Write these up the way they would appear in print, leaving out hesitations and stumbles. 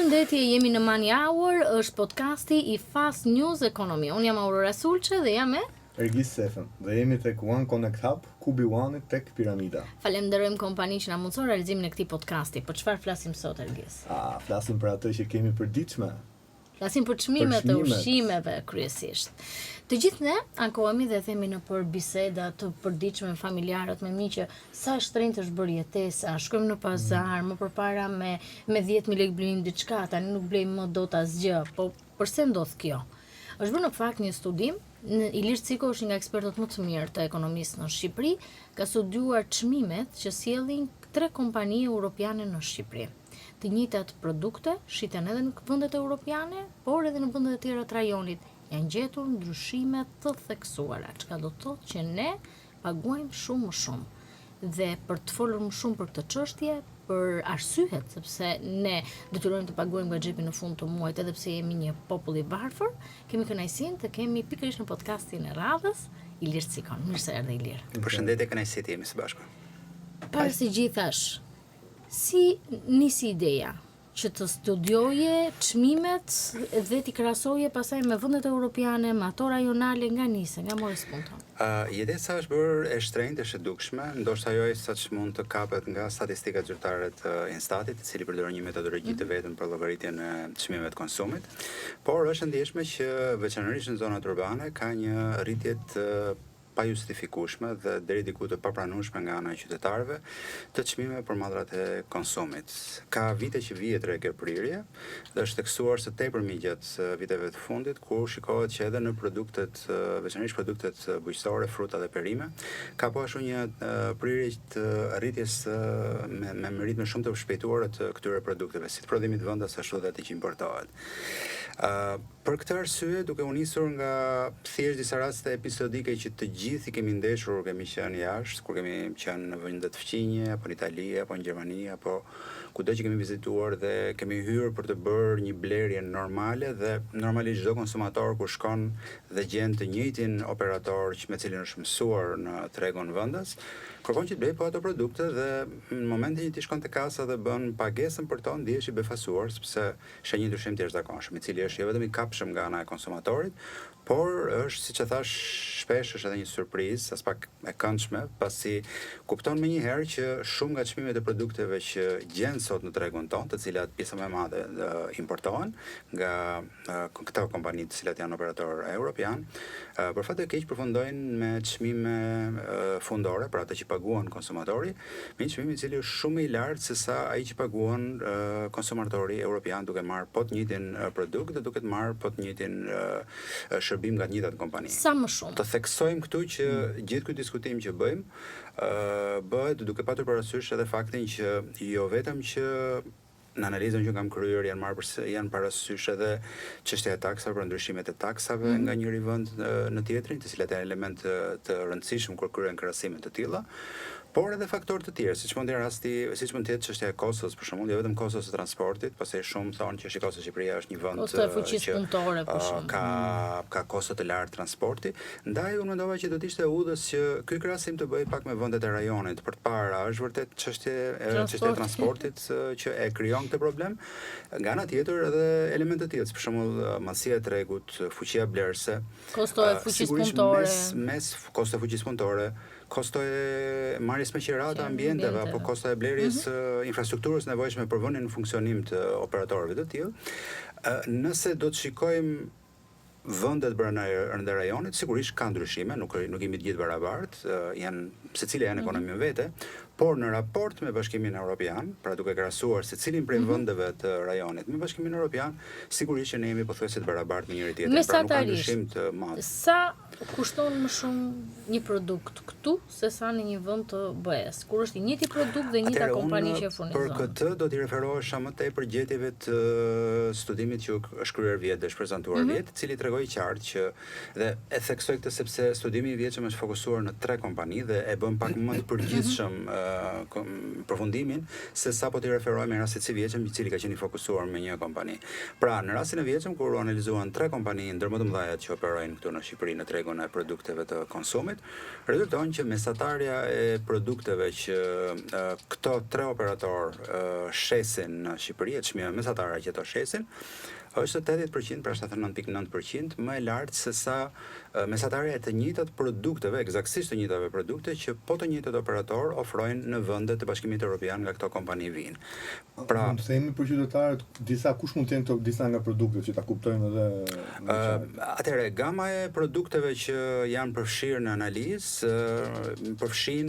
Përshëndetje, jemi në Money Hour, është podcasti I Fast News Ekonomi. Unë jam Aurora Sulçe dhe jam me Ergis Sefën dhe jemi tek One Connect Hub, Kubi One tek Piramida. Falenderojmë kompaninë që na mundson realizimin e këtij podcasti. Për çfarë flasim sot, Ergis? Flasim për atë që kemi përditshme. Flasim për çmimet e ushqimeve kryesisht. Të gjithë ne ankohemi dhe themi në për biseda të përditshme familjarët me miqë sa shtrenjtë është bërë jetesa, shkojmë në pazar, më përpara me 10.000 lekë blejmë diçka, tani nuk blejmë më dot asgjë. Po përse ndodh kjo? Është bërë në fakt një studim, Ilir Ciko është nga ekspertët më të mirë të ekonomisë në Shqipëri, ka studiuar çmimet që sjellin 3 kompani europiane në Shqipëri. Të njëjtat produkte shiten edhe në vendet europiane, por edhe në vendet e tjera të rajonit. Janë gjetur ndryshime të theksuara, çka do të thotë që ne paguajmë shumë më shumë. Dhe për të folur më shumë për këtë çështje, për arsyet sepse ne detyrojmë të paguajmë nga xhepi në fund të muajit edhe pse jemi një popull I varfër, kemi kënaqësinë të kemi pikërisht në podcastin e radhës Ilir Cikon. Mirë se erdhe Ilir. Përshëndetje, kënaqësi të jemi së bashku. Para se gjithash, si nisi ideja që të studioje çmimet dhe t'i krahasoje pasaj me vendet europiane, me ato rajonale, nga nise, nga mori spunton? Jetesa është bërë e shtrenjtë, e shëdukshme, ndoshta ajo sa që mund të kapet nga statistikat zyrtare të Instatit, I cili përdor një metodologji të vetëm për llogaritjen e çmimeve të konsumit, por është ndjeshme që veçanërisht në zonat urbane ka një rritje të pa justifikueshme dhe deri diku të papranueshme nga ana e qytetarëve të çmimeve për mallrat e konsumit. Ka vite që vihet re kjo prirje dhe është theksuar së tepërmi gjatë viteve të fundit, ku shikohet që edhe në produktet, veçanërisht produktet bujqësore, fruta dhe perime, ka po ashtu një prirje të rritjes me ritme shumë të shpejtuara të këtyre produkteve, si të prodhimit vendas ashtu dhe atë që importohet. Për këtë arsye, duke u nisur nga thjesht disa raste episodike që të gjithë I kemi ndeshur, kemi qenë jashtë, kur kemi qenë në vende të fqinje, apo në Itali, apo në Gjermani, apo kudo që kemi vizituar dhe kemi hyrë për të bërë një blerje normale dhe normalisht çdo konsumator kur shkon dhe gjen të njëjtin operator me cilin është mësuar në tregun vendas, kërkon që të blej po ato produkte dhe në momentin që ti shkon te kasa dhe bën pagesën për to, ndihesh I befasuar sepse është një ndryshim të jashtëzakonshëm, I cili është jo vetëm I kapshëm nga ana e konsumatorit, por është, siç e thash, shpesh është edhe një surprizë, as pak e këndshme, pasi kupton menjëherë që shumë nga çmimet e produkteve që gjen sot në tregun tonë, të cilat pjesa më e madhe importohen nga këto kompani të cilat janë operator europian, për fat të keq përfundojnë me çmime fundore, për ata që paguan konsumatori, me një çmim I cili është shumë I lartë se sa ai që paguan konsumatori europian duke marrë po të njëjtin produkt dhe duke të marrë po të njëjtin shërbim nga të njëjtat kompani. Sa më shumë. Të theksojmë këtu që gjithë ky diskutim që bëjmë bëhet duke patur parasysh edhe faktin që jo vetëm që në analizën që kam kryer janë parasysh edhe çështja e taksave, për ndryshimet e taksave nga njëri vend në tjetrin, të cilat janë element të rëndësishëm kur kryhen krahasime të tilla, por edhe faktorë të tjerë, siç mund të jetë çështja e kostos, për shembull, jo vetëm kostos së transportit, pasi shumë thonë që shikoj se Shqipëria është një vend që ka kosto të lartë transporti, ndaj unë mendova që do të ishte udhës që ky krahasim të bëj pak me vendet e rajonit, për të para është vërtet çështje e transportit që e krijon këtë problem, nga ana tjetër edhe elemente të tjera, për shembull madhësia e tregut, fuqia blerëse, kosto e fuqisë punëtore, mes kosto e fuqisë punëtore, kosto e marrjes me qiratë ambienteve apo kosto e blerjes infrastrukturës nevojshme për vënien në funksionim të operatorëve të tillë. Nëse do të shikojmë vendet brenda rajonit, sigurisht ka ndryshime, nuk jemi të gjithë barabartë, secila janë ekonomi vete, por në raport me Bashkimin Evropian, pra duke krahasuar secilin prej vendeve të rajonit me Bashkimin Evropian, sigurisht që ne jemi pothuajse të barabartë me njëri tjetrin, pra nuk ka ndryshim të madh. Sa kushton më shumë një produkt këtu se sa në një vend të BE-s, kur është I njëjti produkt dhe njëjta kompani që furnizon? Për këtë do t'i referohesha më tej për gjetjeve të studimit që është kryer vjet dhe është prezantuar vjet, I cili tregoi qartë që dhe e theksoj këtë sepse studimi I vjetshëm është fokusuar në 3 kompani dhe e bën pak më të përgjithshëm përfundimin se sa po t'i referohemi në rastit si vjeçëm, i cili ka qenë i fokusuar me një kompani. Pra, në rastin e vjeçëm kur u analizuan 3 kompani ndër më të mëdha që operojnë këtu në Shqipëri në tregun e produkteve të konsumit, rezulton që mesatarja e produkteve që këto 3 operator shesin në Shqipëri, çmime mesatare që ato shesin, është 80%, pra 79.9% më e lartë se sa mesatarja e të njëjtat produkteve, eksaktësisht të njëjtave produkte që po të njëjtat operator ofrojnë në vendet të Bashkimit Evropian nga këto kompani vinë. Pra, mund të themi për qytetarët kush mund të jenë këto disa nga produktet që ta kuptojmë edhe atëherë gama e produkteve që janë përfshirë në analizë përfshin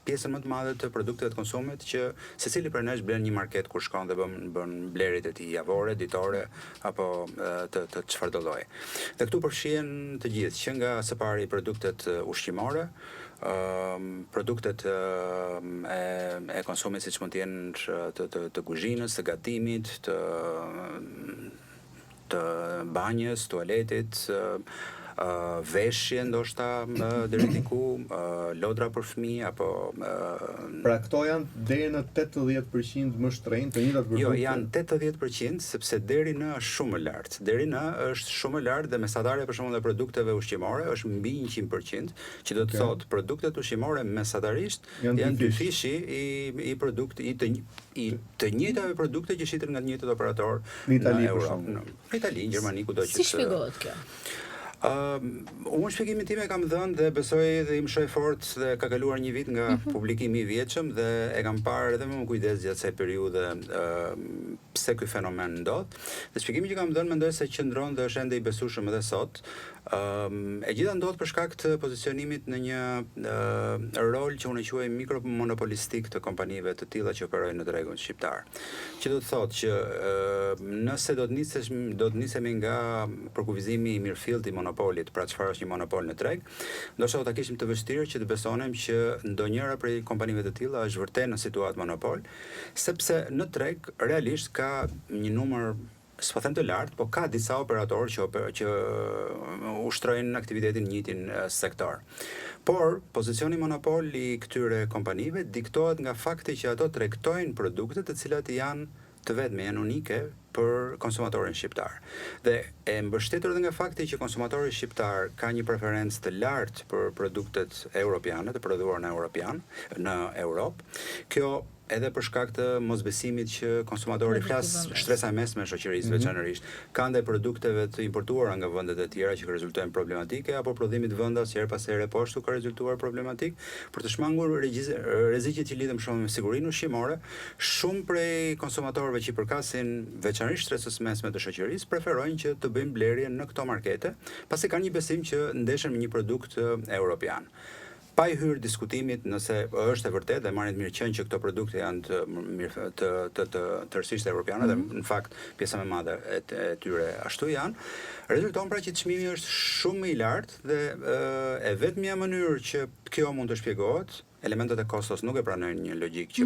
pjesën më të madhe të produkteve të konsumit që secili prej nesh blen një market kur shkon dhe bën blerit e tij javore, ditore apo të çfarëdo lloji. Dhe këtu përfshihen të gjithë, që nga së pari produktet ushqimore, produktet e konsumit siç mund të jenë të kuzhinës, të gatimit, të banjës, tualetit, veshje ndoshta deri diku, lodra për fëmijë apo Pra këto janë deri në 80% më shtrenjtë të njëjtat produkte. Jo, janë 80% sepse deri në është shumë më lart. Deri në është shumë më lart dhe mesatarja për shembull e produkteve ushqimore është mbi 100%, që do të thotë produktet ushqimore mesatarisht janë dyfishi i të njëjtave produkte që shiten nga të njëjtat operator në Itali për shembull. Në Itali, në Gjermani, kudo që. Si shpjegohet kjo? Unë shpjegimin tim e kam dhënë dhe besoj dhe im shoj fort dhe ka kaluar një vit nga publikimi i vjetshëm dhe e kam parë edhe me kujdes gjatë kësaj periudhe pse ky fenomen ndodh. Dhe shpjegimi që kam dhënë mendoj se qëndron dhe është ende i besueshëm edhe sot. E gjitha ndodh për shkak të pozicionimit në një rol që unë e quaj mikromonopolistik të kompanive të tilla që operojnë në tregun shqiptar. Që do të thotë që nëse do të nisemi nga përkufizimi i mirëfillt i monopolit, pra çfarë është një monopol në treg, ndoshta do ta kishim të vështirë që të besonim që ndonjëra prej kompanive të tilla është vërtet në situatë monopol, sepse në treg realisht ka një numër s'po them të lartë, po ka disa operatorë që ushtrojnë aktivitetin në njëjtin sektor. Por pozicioni monopol i këtyre kompanive diktohet nga fakti që ato tregtojnë produkte të cilat janë të vetme, janë unike për konsumatorin shqiptar. Dhe e mbështetur edhe nga fakti që konsumatori shqiptar ka një preferencë të lartë për produktet europiane, të prodhuara në Europë. Kjo edhe për shkak të mosbesimit që konsumatori flas shtresa e mesme e shoqërisë veçanërisht, ka ndaj produkteve të importuara nga vendet e tjera që rezultojnë problematike apo prodhimit vendas që her pas here poshtu ka rezultuar problematik për të shmangur rreziqet që lidhen me sigurinë ushqimore. Shumë prej konsumatorëve që përkasin veçanërisht shtresës mesme të shoqërisë preferojnë që të bëjnë blerje në këto markete, pasi kanë një besim që ndeshen me një produkt europian. Pa i hyrë diskutimit nëse është e vërtet dhe marrin mirë qenë që këto produkte janë të tërësisht europiane dhe në fakt pjesa më e madhe e tyre ashtu janë, rezulton pra që çmimi është shumë më i lartë dhe e vetmja mënyrë që kjo mund të shpjegohet, elementet e kostos nuk e pranojnë një logjik që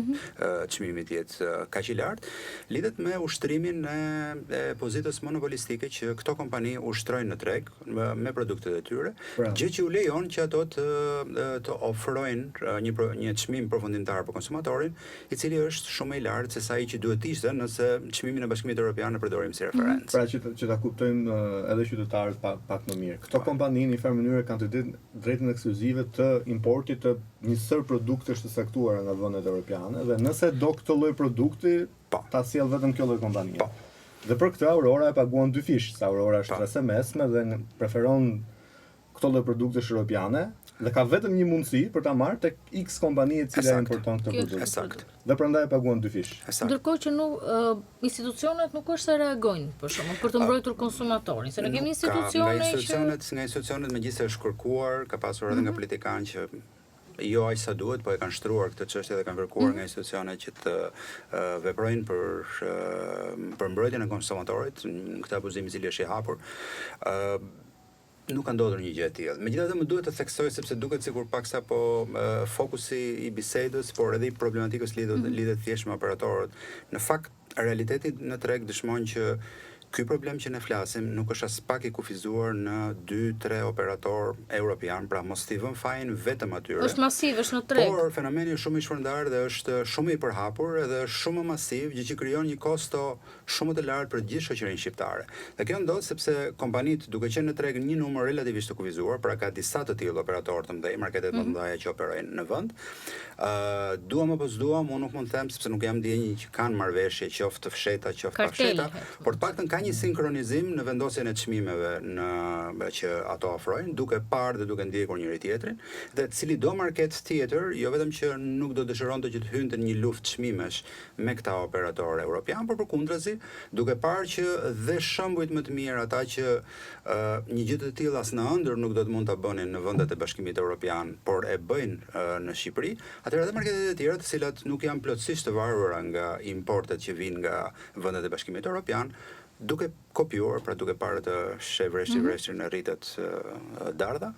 çmimi të jetë kaq i lartë, lidhet me ushtrimin e pozitës monopolistike që këto kompani ushtrojnë në treg me produktet e tyre, gjë që u lejon që ato të ofrojnë një çmim përfundimtar për konsumatorin, i cili është shumë më i lartë se sa ai që duhet ishte nëse çmimin e Bashkimit Evropian e përdorim si referencë. Pra që ta kuptojmë edhe qytetarët pak më mirë. Këto kompani në një farë mënyrë kanë të drejtën ekskluzive të importit të një sër produktesh të saktuara nga vendet europiane dhe nëse do këtë lloj produkti ta sjell vetëm kjo lloj kompanie. Dhe për këtë Aurora e paguan dyfish, sa Aurora është shtresë mesme dhe preferon këto lloj produktesh europiane dhe ka vetëm një mundësi për ta marrë tek X kompanie e cila importon këtë produkt. Eksakt. Dhe prandaj e paguan dyfish. Ndërkohë që institucionet nuk është se reagojnë për shkakun për të mbrojtur konsumatorin, se ne kemi institucione nga institucionet megjithëse është kërkuar, ka pasur edhe nga politikanë që jo aq sa duhet, po e kanë shtruar këtë çështje dhe kanë kërkuar nga institucionet që të veprojnë për mbrojtjen e konsumatorit, këtë abuzim i cili është i hapur. Nuk ka ndodhur një gjë e tillë. Megjithatë më duhet të theksoj sepse duket sikur paksa fokusi i bisedës, por edhe i problematikës lidhet thjesht me operatorët. Në fakt, realiteti në treg dëshmon që ky problem që ne flasim nuk është as pak i kufizuar në 2-3 operator europian, pra mos t'i vëm fajin vetëm atyre. Është masiv, është në treg. Por fenomeni është shumë i shpërndar dhe është shumë i përhapur edhe është shumë masiv, gjë që krijon një kosto shumë të lartë për gjithë shoqërinë shqiptare. Dhe kjo ndodh sepse kompanitë, duke qenë në treg një numër relativisht të kufizuar, pra ka disa të tillë operatorë të mëdhenj, marketet më të mëdha që operojnë në vend. Duam apo s'duam, unë nuk mund të them sepse nuk jam ndjenjë që kanë marrëveshje qoftë të fshehta, qoftë pa fshehta, por të paktën ka një sinkronizim në vendosjen e çmimeve që ato ofrojnë, duke parë dhe duke ndjekur njëri tjetrin, dhe cili do market tjetër, jo vetëm që nuk do dëshironte që të hynte në një luftë çmimesh me këta operatorë europian, por përkundrazi, duke parë që dhe shembujt më të mirë, ata që një gjë të tillë as në ëndër nuk do të mund ta bënin në vendet e Bashkimit Evropian, por e bëjnë në Shqipëri, atëherë edhe marketet e tjera, të cilat nuk janë plotësisht të varura nga importet që vijnë nga vendet e Bashkimit Evropian, duke kopjuar, pra duke parë të shevresh në rritet dardha,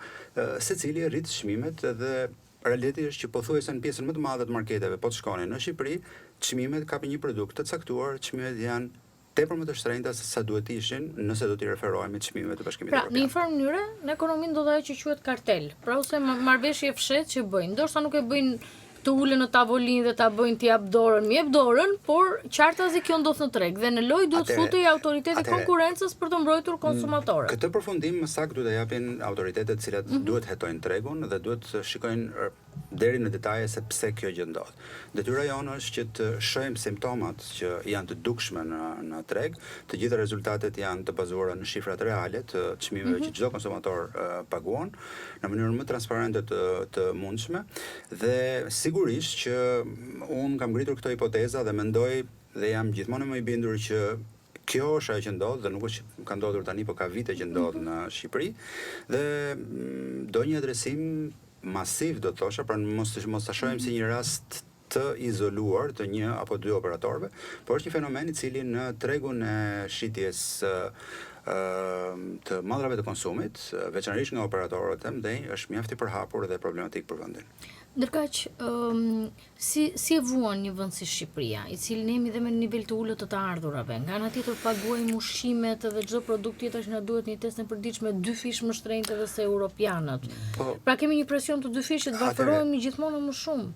secili rrit çmimet dhe realiteti është që pothuajse në pjesën më të madhe të marketeve po të shkonin në Shqipëri, çmimet kapin një produkt të caktuar, çmimet janë tepër më të shtrenjta se sa duhet të ishin nëse do t'i referohemi të çmimeve të Bashkimit Evropian. Pra, në një farë mënyrë, në ekonominë ndodh ajo që quhet kartel, pra ose marrëveshje fshet që bëjnë. Ndoshta nuk e bëjnë të ulen në tavolinë dhe ta bëjnë t'i jap dorën, mi jep dorën, por qartazi kjo ndodh në treg dhe në lojë duhet futej autoriteti konkurrencës për të mbrojtur konsumatorët. Këtë përfundim më saktë duhet ta japin autoritetet të cilat duhet hetojnë tregun dhe duhet shikojnë deri në detaje se pse kjo gjë ndodh. Detyra jonë është që të shohim simptomat që janë të dukshme në treg, të gjitha rezultatet janë të bazuara në shifrat reale të çmimeve që çdo konsumator paguon në mënyrën më transparente të mundshme dhe sigurisht që unë kam ngritur këto hipoteza dhe mendoj dhe jam gjithmonë më i bindur që kjo është ajo që ndodh dhe nuk është që ka ndodhur tani, por ka vite që ndodh në Shqipëri dhe do një adresim masiv, do të thosha, pra mos ta shohim si një rast të izoluar të një apo dy operatorëve, por është një fenomen i cili në tregun e shitjes të madrave të konsumit, veçanërisht nga operatorët e mëdhenj, është mjaft i përhapur dhe problematik për vendin. Ndërkaq, si e vuan një vend si Shqipëria, i cili ne jemi dhe me një nivel të ulët të ardhurave, nga ana tjetër paguajmë ushqimet dhe çdo produkt tjetër që na duhet një test në përditshme 2 fish më shtrenjtë edhe se europianët. Pra kemi një presion të 2 fishit, varfërohemi gjithmonë më shumë.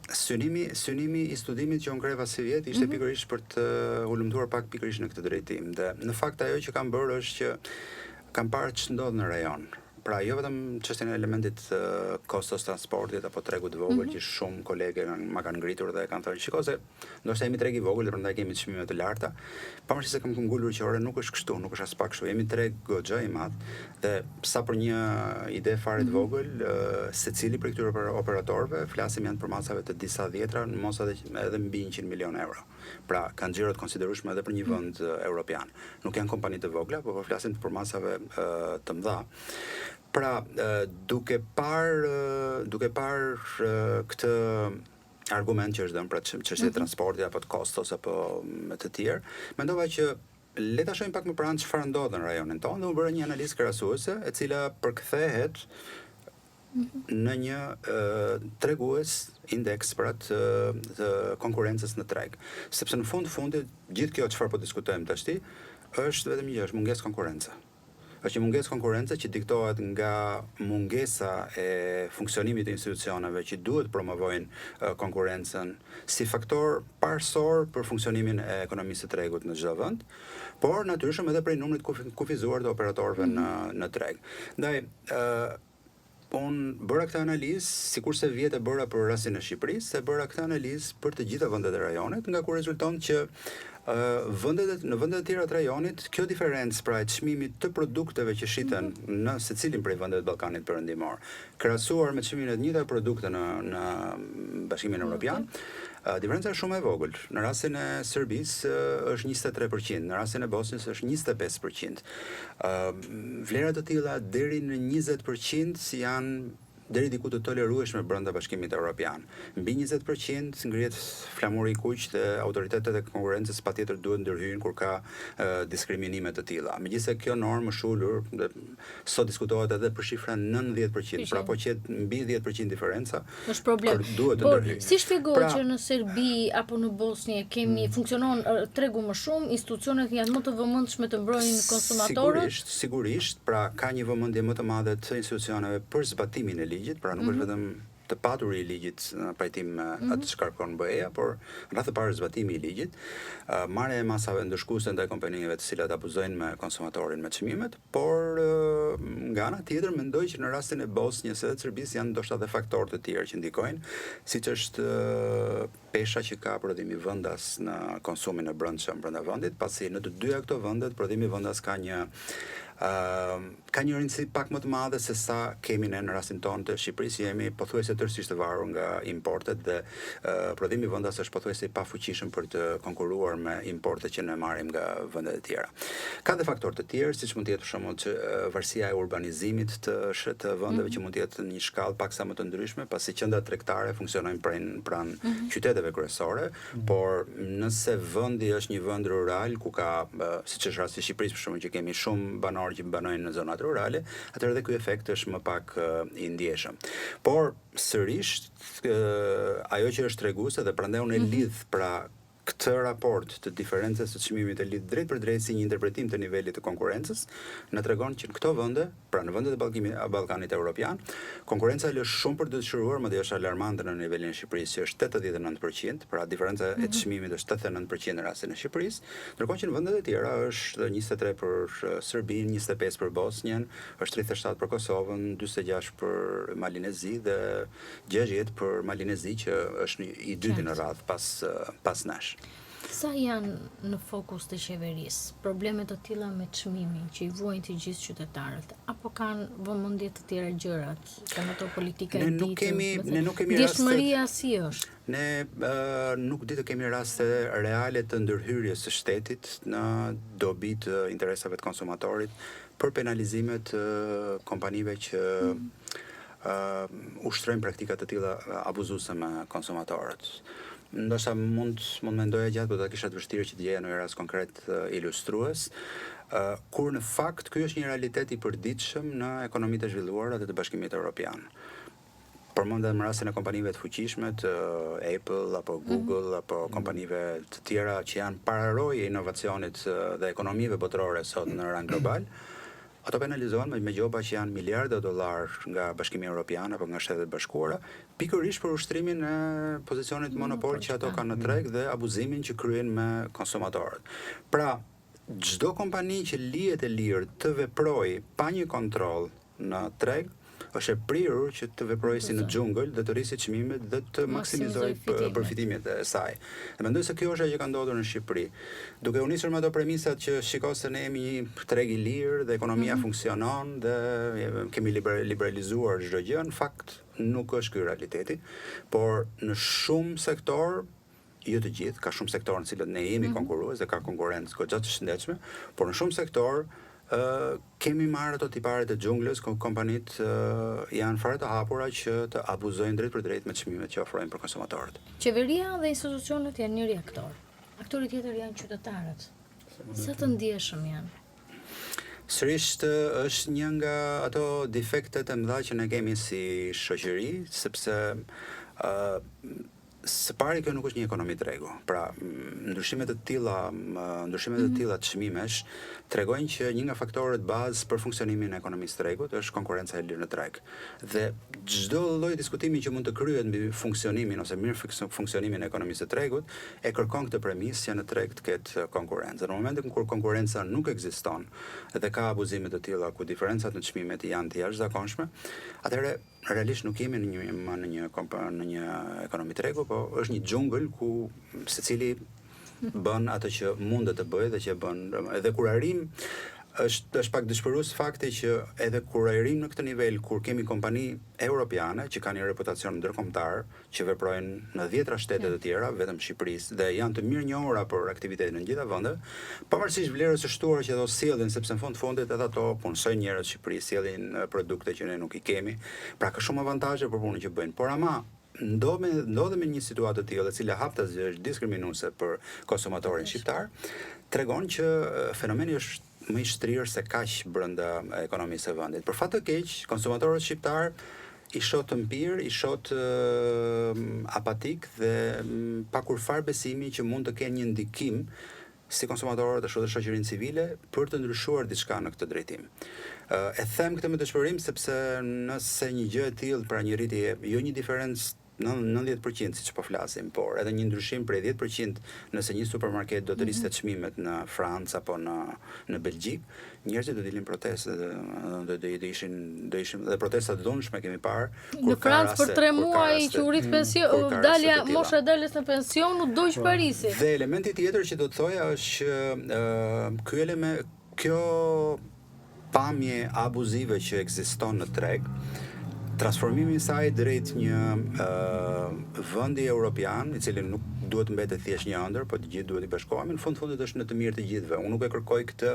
Synimi i studimit që unë kreva si vjet ishte pikërisht për të ulëmtuar pak pikërisht në këtë drejtim. Dhe në fakt ajo që kam bërë është që kam parë ç'ndodh në rajon. Pra jo vetëm çështjen e elementit kostos transportit apo tregut të vogël që shumë kolege ma kanë ngritur dhe kanë thënë shiko se ndoshta jemi treg i vogël dhe prandaj kemi çmime të larta, pavarësisht se kam ngulur që ore nuk është kështu, nuk është as pak kështu. Jemi treg goxha i madh dhe sa për një ide fare të vogël, secili prej këtyre operatorëve flasim janë për masave të disa dhjetra, mos edhe mbi 100 milion euro. Pra kanë xhiro të konsiderueshme edhe për një vend europian. Nuk janë kompani të vogla, por flasim për masave të mëdha. Pra, duke parë këtë argument që është dhënë për çështje transporti apo të kostos apo të tjerë, mendova që le ta shohim pak më pranë çfarë ndodh në rajonin tonë dhe u bëra një analizë krahasuese e cila përkthehet në një tregues indeks pra të konkurrencës në treg. Sepse në fundit gjithë kjo çfarë po diskutojmë tash është vetëm një gjë, është mungesë konkurrence. Është një mungesë konkurrence që diktohet nga mungesa e funksionimit të institucioneve që duhet promovojnë konkurrencën si faktor parësor për funksionimin e ekonomisë së tregut në çdo vend, por natyrisht edhe prej numrit kufizuar të operatorëve në treg. Ndaj unë bëra këtë analizë, sikurse vjet e bëra për rastin e Shqipërisë, bëra këtë analizë për të gjitha vendet e rajonit, nga ku rezulton që në vendet e tjera të rajonit, kjo diferencë pra e çmimit të produkteve që shiten në secilin prej vendeve të Ballkanit Perëndimor, krahasuar me çmimin e të njëjta produkte në Bashkimin Evropian, diferenca është shumë e vogël. Në rastin e Serbisë është 23%, në rastin e Bosnjës është 25%. Vlera të tilla deri në 20% janë deri diku të tolerueshme brenda Bashkimit Evropian. Mbi 20% ngrihet flamuri i kuq dhe autoritetet e konkurrencës patjetër duhet ndërhyjnë kur ka diskriminime të tilla. Megjithëse kjo normë është ulur, sot diskutohet edhe për shifra 90%, pra po qet mbi 10% diferenca. Është problem. Duhet të ndërhyjnë. Si shpjegohet që në Serbi apo në Bosnjë kemi funksionon tregu më shumë, institucionet janë më të vëmendshme të mbrojnë konsumatorët? Sigurisht, pra ka një vëmendje më të madhe të institucioneve për zbatimin e ligjit, pra nuk është vetëm të paturi i ligjit në pajtim me atë që kërkon BE-ja, por rreth të parë zbatimi i ligjit, marrja e masave ndëshkuese ndaj kompanive të cilat abuzojnë me konsumatorin me çmimet, por nga ana tjetër mendoj që në rastin e Bosnjës edhe Serbisë janë ndoshta edhe faktorë të tjerë që ndikojnë, siç është pesha që ka prodhimi vendas në konsumin e brendshëm brenda vendit, pasi në të dyja këto vendet prodhimi vendas ka një rëndësi pak më të madhe se sa kemi ne në rastin tonë të Shqipërisë, jemi pothuajse tërësisht të varur nga importet dhe prodhimi vendas është pothuajse i pafuqishëm për të konkuruar me importet që ne marrim nga vendet e tjera. Ka dhe faktorë të tjerë, siç mund të jetë për shembull që varësia e urbanizimit të vendeve që mund të jetë në një shkallë paksa më të ndryshme, pasi qendrat tregtare funksionojnë pranë qyteteve kryesore, por nëse vendi është një vend rural ku ka, siç është rasti i Shqipërisë për shembull që kemi shumë banorë që banojnë në zonat rurale, atëherë edhe ky efekt është më pak i ndjeshëm. Por sërish ajo që është treguese dhe prandaj unë e lidh pra këtë raport të diferencës së çmimit e lidh drejt për drejt si një interpretim të nivelit të konkurrencës, na tregon që në këto vende, pra në vendet e Ballkanit Evropian, konkurenca lë shumë për të dëshiruar, madje është alarmante në nivelin e Shqipërisë, që është 89%, pra diferenca e çmimit është 89% në rastin e Shqipërisë, ndërkohë që në vendet e tjera është 23 për Serbinë, 25 për Bosnjën, është 37 për Kosovën, 46 për Malinezi dhe 60 për Malinezi që është i dyti në radhë pas nesh. Sa janë në fokus të qeverisë problemet të tilla me çmimin që i vuajnë të gjithë qytetarët, apo kanë vëmendje të tjera gjërat, kanë ato politika e ditë? Ne nuk kemi ndjeshmëria si është? Ne nuk di të kemi raste reale të ndërhyrjes së shtetit në dobi të interesave të konsumatorit për penalizimet të kompanive që ushtrojnë praktika të tilla abuzuese me konsumatorët. Ndoshta mund mendoja gjatë, por do ta kisha të vështirë që të gjeja në një rast konkret ilustrues, kur në fakt ky është një realitet i përditshëm në ekonomitë e zhvilluara dhe të Bashkimit Evropian. Përmendem rastin e kompanive të fuqishme, të Apple apo Google apo kompanive të tjera që janë pararoje e inovacionit dhe ekonomive botërore sot në rang global. Ato penalizohen me gjoba që janë miliarda dollar nga Bashkimi Evropian apo nga Shtetet Bashkuara, pikërisht për ushtrimin e pozicionit monopol që ato kanë në treg dhe abuzimin që kryejnë me konsumatorët. Pra, çdo kompani që lihet e lirë të veprojë pa një kontroll në treg, është e prirur që të veprojë si në xhungël dhe të rrisë çmimet dhe të maksimizojë përfitimet e saj. Dhe mendoj se kjo është ajo që ka ndodhur në Shqipëri. Duke u nisur me ato premisat që shikoj se ne jemi një treg i lirë dhe ekonomia funksionon dhe kemi liberalizuar çdo gjë, në fakt nuk është ky realiteti, por në shumë sektor, jo të gjithë, ka shumë sektorë në cilët ne jemi konkurrues dhe ka konkurrencë goxha të shëndetshme, por në shumë sektor kemi marrë ato tiparet e xhunglës, kompanit janë fare të hapura që të abuzojnë drejt për drejt me çmimet që ofrojnë për konsumatorët. Qeveria dhe institucionet janë njëri aktor. Aktori tjetër janë qytetarët. Sa të ndjeshëm janë? Sërish është një nga ato defektet e mëdha që ne kemi si shoqëri, sepse së pari kjo nuk është një ekonomi tregu. Pra, ndryshimet të tilla të çmimesh tregojnë që një nga faktorët bazë për funksionimin e ekonomisë tregut është konkurenca e lirë në treg. Dhe çdo lloj diskutimi që mund të kryhet mbi funksionimin ose mirë funksionimin e ekonomisë së tregut e kërkon këtë premisë që në treg të ketë konkurrencë. Në momentin kur konkurrenca nuk ekziston dhe ka abuzime të tilla ku diferencat në çmimet janë të jashtëzakonshme, atëherë realisht nuk jemi në një ekonomi tregu, po është një xhungël ku secili bën atë që mundet të bëjë dhe që bën, edhe kur arrim është pak dëshpërues fakti që edhe kur arrim në këtë nivel, kur kemi kompani europiane që kanë një reputacion ndërkombëtar, që veprojnë në 10 shtete të tjera, vetëm Shqipërisë, dhe janë të mirënjohura për aktivitetin në gjitha vendet, pavarësisht vlerës së shtuar që ato sjellin, sepse në fundit edhe ato punësojnë njerëz në Shqipëri, sjellin produkte që ne nuk i kemi, pra ka shumë avantazhe për punën që bëjnë. Por ama ndodhemi në një situatë të tillë, e cila haptas është diskriminuese për konsumatorin shqiptar, tregon që fenomeni është më i shtrirë se kaq brenda ekonomisë së vendit. Për fat të keq, konsumatorët shqiptar i shoh të mpir, i shoh apatik dhe pa kurfar besimi që mund të kenë një ndikim si konsumatorët ashtu dhe shoqërinë civile për të ndryshuar diçka në këtë drejtim. E them këtë me dëshpërim sepse nëse një gjë e tillë, pra një rritje, jo një diferencë 90% siç po flasim, por edhe një ndryshim prej 10% nëse një supermarket do të rriste çmimet në Francë apo në Belgjik, njerëzit do dilin protestë dhe do ishin dhe protesta të dhunshme kemi parë. Në Francë për 3 muaj që u rrit pension, mosha daljes në pension u doq Parisi. Dhe elementi tjetër që do të thoja është që kjo pamje abuzive që ekziston në treg, transformimi i saj drejt një vendi europian, i cili nuk duhet mbetet thjesht një ëndër, po të gjithë duhet i bashkohemi, në fundit është në të mirë të gjithëve. Unë nuk e kërkoj këtë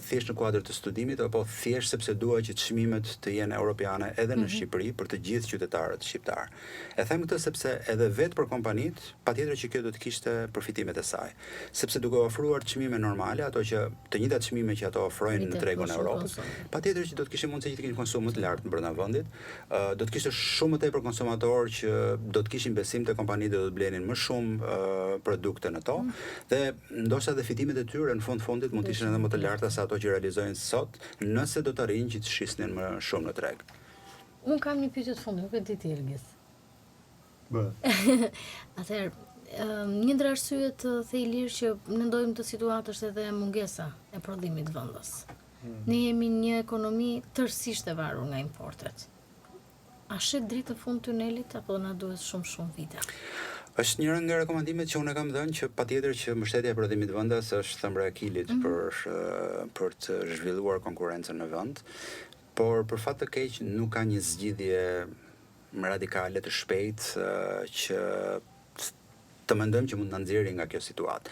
thjesht në kuadër të studimit, apo thjesht sepse dua që çmimet të jenë europiane edhe në Shqipëri për të gjithë qytetarët shqiptar. E them këtë sepse edhe vetë për kompanitë, patjetër që kjo do të kishte përfitimet e saj. Sepse duke ofruar çmime normale, ato që të njëjtat çmime që ato ofrojnë në tregun e Europës, patjetër që do të kishin mundësi që të kishin konsum më të lartë brenda vendit, do të kishte shumë më tepër konsumator që do të kishin besim te kompanitë dhe do të blenin më shumë produkte në to, dhe ndoshta dhe fitimet e tyre në fundit mund të ishin edhe më të larta se ato që realizojnë sot, nëse do të arrijnë që të shisnin më shumë në treg. Unë kam një pyetje të fundit, nuk e di ti, Elgis. Atëherë, një ndër arsyet të thellirë që ne ndojmë të situatë është edhe mungesa e prodhimit vendas. Ne jemi një ekonomi tërësisht e varur nga importet. A shet dritë në fund tunelit apo na duhet shumë vite? Është njëra nga rekomandimet që unë kam dhënë, që patjetër që mbështetja e prodhimit vendas është thembra e kilit për të zhvilluar konkurrencën në vend, por për fat të keq nuk ka një zgjidhje radikale të shpejtë që të mendojmë që mund të nxjerrë nga kjo situatë.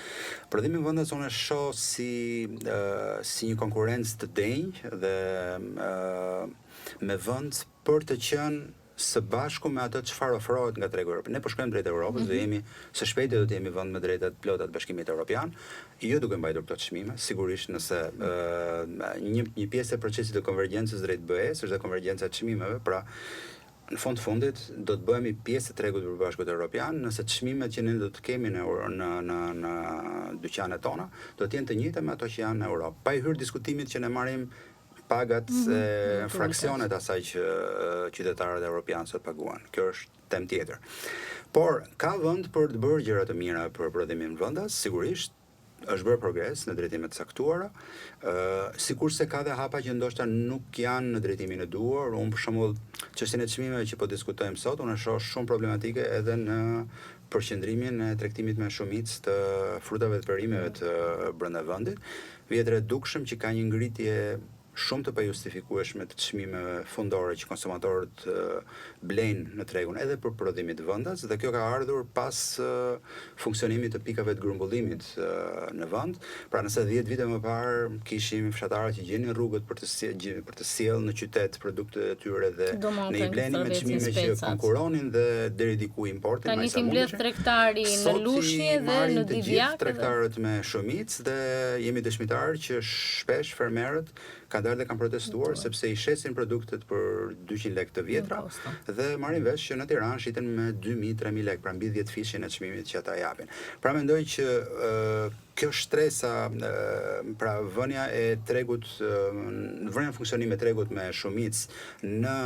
Prodhimi vendas unë e shoh si një konkurrencë të denjë dhe me vend për të qenë së bashku me atë çfarë ofrohet nga tregu evropian. Ne po shkojmë drejt Europës, do jemi së shpejti do të jemi vend me drejta të plota të Bashkimit Evropian, jo duke mbajtur këto çmime, sigurisht nëse një pjesë e procesit të konvergjencës drejt BE-s është dhe konvergjenca e çmimeve, pra në fundit do të bëhemi pjesë e tregut të Bashkut Evropian nëse çmimet që ne do të kemi në dyqanet tona do të jenë të njëjta me ato që janë në Europë. Pa i hyrë diskutimit që ne marrim pagat fraksionet asaj që qytetarët evropianë sot paguan. Kjo është temë tjetër. Por ka vend për të bërë gjëra të mira për prodhimin vendas, sigurisht është bërë progres në drejtime të caktuara, sikurse ka dhe hapa që ndoshta nuk janë në drejtimin e duhur. Unë për shembull çështjen e çmimeve që po diskutojmë sot, unë shoh shumë problematike edhe në përqendrimin e tregtimit me shumicë të frutave dhe perimeve të brenda vendit. Vjetër e dukshëm që ka një ngritje shumë të pajustifikueshme të çmimeve fundore që konsumatorët blejnë në tregun edhe për prodhimit vendas, dhe kjo ka ardhur pas funksionimit të pikave të grumbullimit në vend. Pra nëse 10 vite më parë kishim fshatarë që gjenin rrugët për të sjellë në qytet produktet e tyre dhe ne i blenim me çmime që konkuronin dhe deri diku importin më sa mundshëm. Tani tregtari në Lushnjë dhe në Divjak, tregtarët me shumicë, dhe jemi dëshmitar që shpesh fermerët kanë dalë dhe kanë protestuar sepse i shesin produktet për 200 lekë të vjetra dhe marrin vesh që në Tiranë shiten me 2000-3000 lekë, pra mbi 10 fishin e çmimit që ata japin. Pra mendoj që kjo shtresa, pra vënia e tregut, vënia në funksionim e tregut me shumicë në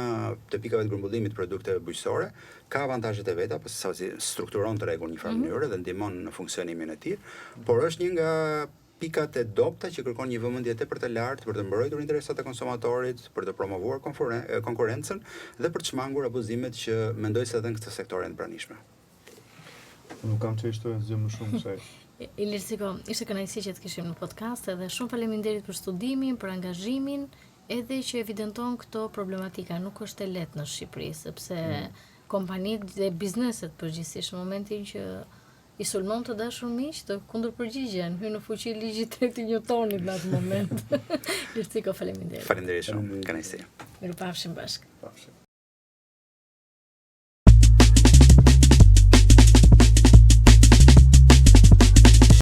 të pikave të grumbullimit produkteve bujqësore ka avantazhet e veta, pasi strukturon tregun në një farë mënyrë dhe ndihmon në funksionimin e tij, por është një nga pikat e dobta që kërkon një vëmendje tepër të lartë për të mbrojtur interesat e konsumatorit, për të promovuar konkurrencën dhe për të shmangur abuzimet që mendoj se edhe në këtë sektor janë të pranishme. Nuk kam çështë të zë më shumë se. Ilirciko, ishte kënaqësi që të kishim në podcast edhe shumë faleminderit për studimin, për angazhimin, edhe që evidenton këto problematika. Nuk është e lehtë në Shqipëri, sepse kompanitë dhe bizneset përgjithsisht në momentin që i sulmon të dashur miq të kundërpërgjigjen, hyn në fuqi ligji i tretë i Newtonit në atë moment. Ilirciko, faleminderit. Faleminderit shumë, kënaqësi. Mirupafshim bashkë. Pafshim.